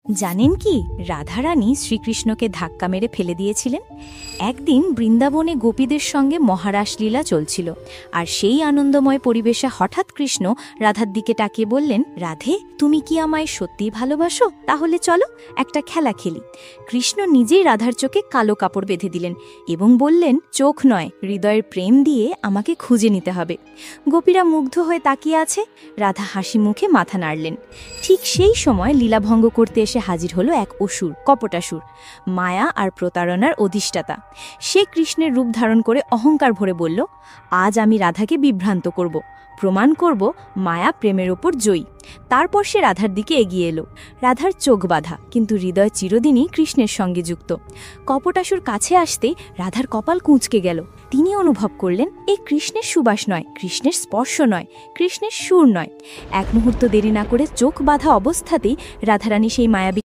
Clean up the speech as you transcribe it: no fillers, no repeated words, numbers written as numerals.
জানেন কি, রাধারানী শ্রীকৃষ্ণকে ধাক্কা মেরে ফেলে দিয়েছিলেন। একদিন বৃন্দাবনে গোপীদের সঙ্গে মহারাস লীলা চলছিল, আর সেই আনন্দময় পরিবেশে হঠাৎ কৃষ্ণ রাধার দিকে তাকিয়ে বললেন, রাধে, তুমি কি আমায় সত্যিই ভালোবাসো? তাহলে চলো একটা খেলা খেলি। কৃষ্ণ নিজেই রাধার চোখে কালো কাপড় বেঁধে দিলেন এবং বললেন, চোখ নয়, হৃদয়ের প্রেম দিয়ে আমাকে খুঁজে নিতে হবে। গোপীরা মুগ্ধ হয়ে তাকিয়ে আছে। রাধা হাসি মুখে মাথা নাড়লেন। ঠিক সেই সময় লীলাভঙ্গ করতে এসে হাজির হলো এক অসুর, কপটাসুর, মায়া আর প্রতারণার অধিষ্ঠাতা। সে কৃষ্ণের রূপ ধারণ করে অহংকার ভরে বলল, আজ আমি রাধাকে বিভ্রান্ত করব, প্রমাণ করব মায়া প্রেমের ওপর জয়ী। তারপর সে রাধার দিকে এগিয়ে এলো। রাধার চোখ বাঁধা, কিন্তু হৃদয় চিরদিনই কৃষ্ণের সঙ্গে যুক্ত। কপটাসুর কাছে আসতে রাধার কপাল কুঁচকে গেল। তিনি অনুভব করলেন, এই কৃষ্ণের সুবাস নয়, কৃষ্ণের স্পর্শ নয়, কৃষ্ণের সুর নয়। এক মুহূর্ত দেরি না করে চোখ বাঁধা অবস্থাতেই রাধারানী সেই মায়াবী